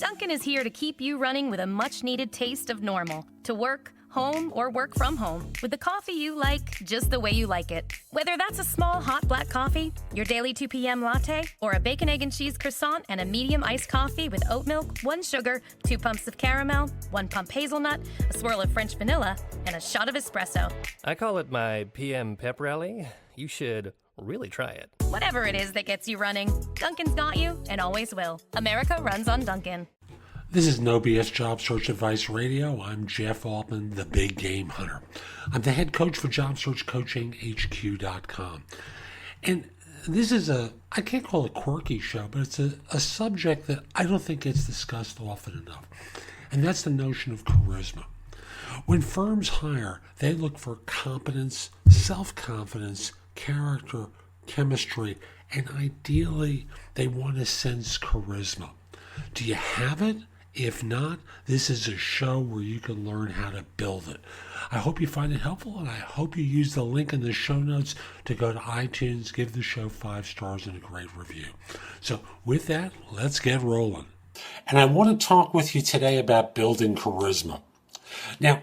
Dunkin' is here to keep you running with a much-needed taste of normal. To work, home, or work from home, with the coffee you like, just the way you like it. Whether that's a small hot black coffee, your daily 2 p.m. latte, or a bacon, egg, and cheese croissant and a medium iced coffee with oat milk, 1 sugar, 2 pumps of caramel, 1 pump hazelnut, a swirl of French vanilla, and a shot of espresso. I call it my PM pep rally. You should really try it. Whatever it is that gets you running, Dunkin's got you and always will. America runs on Dunkin'. This is No BS Job Search Advice Radio. I'm Jeff Altman, the Big Game Hunter. I'm the head coach for JobSearch.Coaching.HQ.com. And this is I can't call it a quirky show, but it's a subject that I don't think gets discussed often enough. And that's the notion of charisma. When firms hire, they look for competence, self-confidence, character, chemistry, and ideally, they want to sense charisma. Do you have it? If not, this is a show where you can learn how to build it. I hope you find it helpful, and I hope you use the link in the show notes to go to iTunes, give the show 5 stars and a great review. So with that, let's get rolling. And I want to talk with you today about building charisma. Now,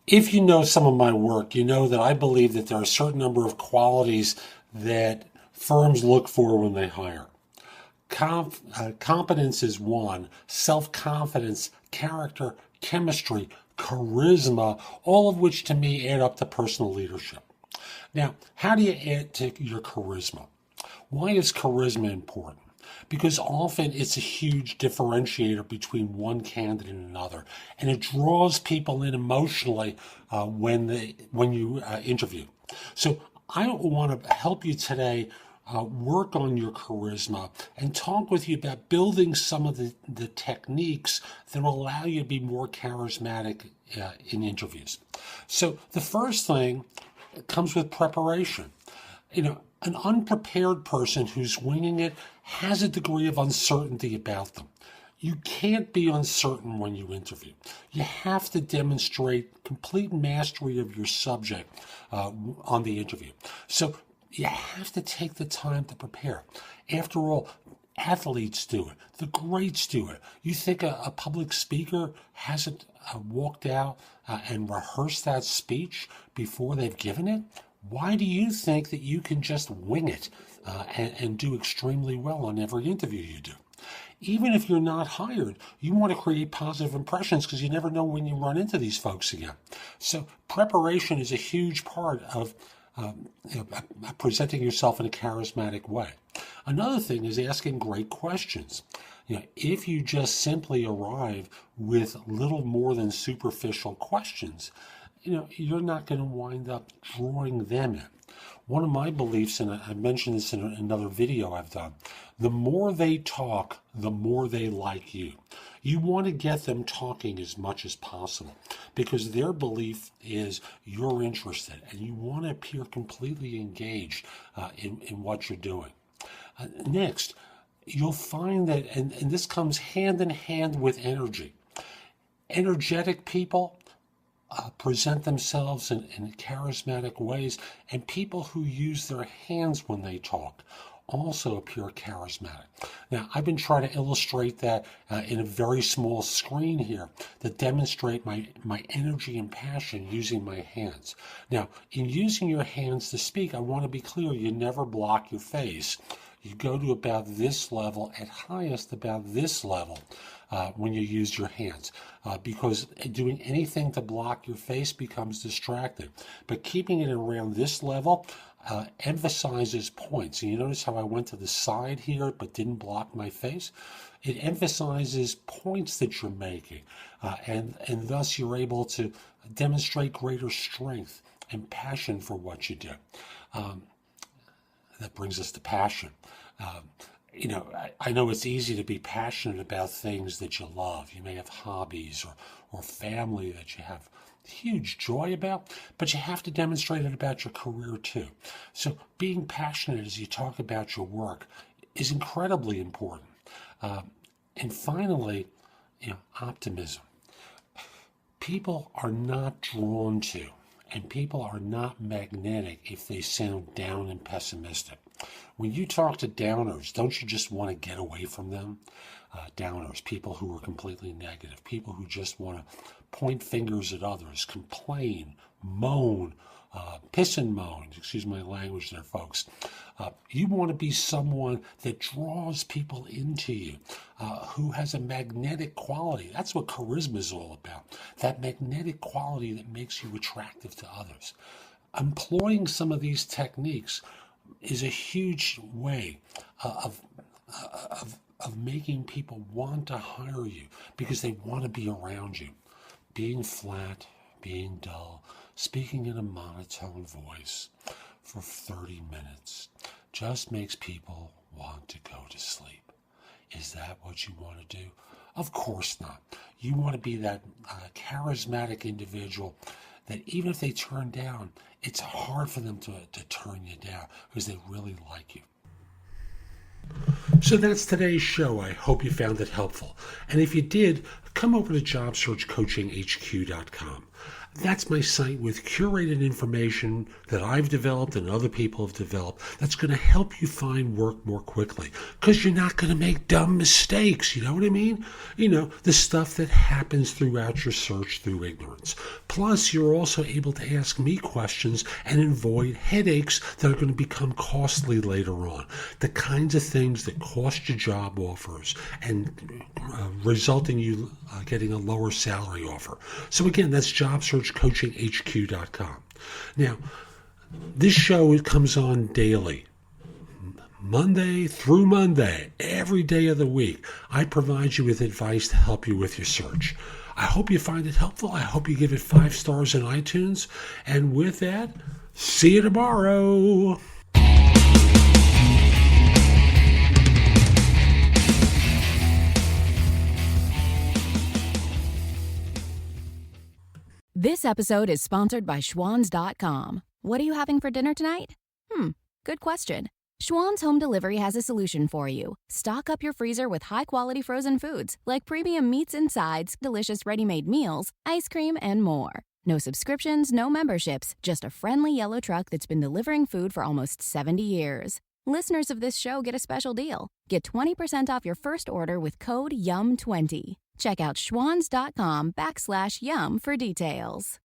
if you know some of my work, you know that I believe that there are a certain number of qualities that firms look for when they hire. Competence is one, self-confidence, character, chemistry, charisma, all of which to me add up to personal leadership. Now, how do you add to your charisma? Why is charisma important? Because often it's a huge differentiator between one candidate and another, and it draws people in emotionally when you interview. So I want to help you today work on your charisma and talk with you about building some of the techniques that will allow you to be more charismatic in interviews. So the first thing comes with preparation. An unprepared person who's winging it has a degree of uncertainty about them. You can't be uncertain when you interview. You have to demonstrate complete mastery of your subject on the interview. So you have to take the time to prepare. After all, athletes do it. The greats do it. You think a public speaker hasn't walked out and rehearsed that speech before they've given it? Why do you think that you can just wing it and do extremely well on every interview you do? Even if you're not hired, you want to create positive impressions because you never know when you run into these folks again. So preparation is a huge part of presenting yourself in a charismatic way. Another thing is asking great questions. If you just simply arrive with little more than superficial questions, you're not going to wind up drawing them in. One of my beliefs, and I mentioned this in another video I've done, the more they talk, the more they like you. You want to get them talking as much as possible because their belief is you're interested and you want to appear completely engaged in what you're doing. Next, you'll find that, and this comes hand in hand with energy. Energetic people present themselves in charismatic ways, and people who use their hands when they talk also appear charismatic. Now, I've been trying to illustrate that in a very small screen here to demonstrate my energy and passion using my hands. Now, in using your hands to speak, I want to be clear, you never block your face. You go to about this level, at highest about this level, when you use your hands, because doing anything to block your face becomes distracting. But keeping it around this level emphasizes points. And you notice how I went to the side here but didn't block my face? It emphasizes points that you're making, and thus you're able to demonstrate greater strength and passion for what you do. That brings us to passion. I know it's easy to be passionate about things that you love. You may have hobbies or family that you have huge joy about, but you have to demonstrate it about your career too. So being passionate as you talk about your work is incredibly important. And finally, optimism. People are not drawn to, and people are not magnetic if they sound down and pessimistic. When you talk to downers, don't you just want to get away from them? Downers, people who are completely negative, people who just want to point fingers at others, complain, moan, piss and moan, excuse my language there, folks. You want to be someone that draws people into you, who has a magnetic quality. That's what charisma is all about, that magnetic quality that makes you attractive to others. Employing some of these techniques is a huge way of making people want to hire you because they want to be around you. Being flat, being dull, speaking in a monotone voice for 30 minutes just makes people want to go to sleep. Is that what you want to do? Of course not. You want to be that charismatic individual that even if they turn down, it's hard for them to turn you down because they really like you. So that's today's show. I hope you found it helpful. And if you did, come over to JobSearch.Coaching HQ.com. That's my site with curated information that I've developed and other people have developed that's going to help you find work more quickly because you're not going to make dumb mistakes. You know what I mean? You know, the stuff that happens throughout your search through ignorance. Plus, you're also able to ask me questions and avoid headaches that are going to become costly later on. The kinds of things that cost you job offers and result in you getting a lower salary offer. So again, that's JobSearch.CoachingHQ.com. Now, this show comes on daily, Monday through Monday, every day of the week. I provide you with advice to help you with your search. I hope you find it helpful. I hope you give it 5 stars in iTunes. And with that, see you tomorrow. This episode is sponsored by Schwans.com. What are you having for dinner tonight? Good question. Schwans Home Delivery has a solution for you. Stock up your freezer with high-quality frozen foods like premium meats and sides, delicious ready-made meals, ice cream, and more. No subscriptions, no memberships, just a friendly yellow truck that's been delivering food for almost 70 years. Listeners of this show get a special deal. Get 20% off your first order with code YUM20. Check out schwans.com/YUM for details.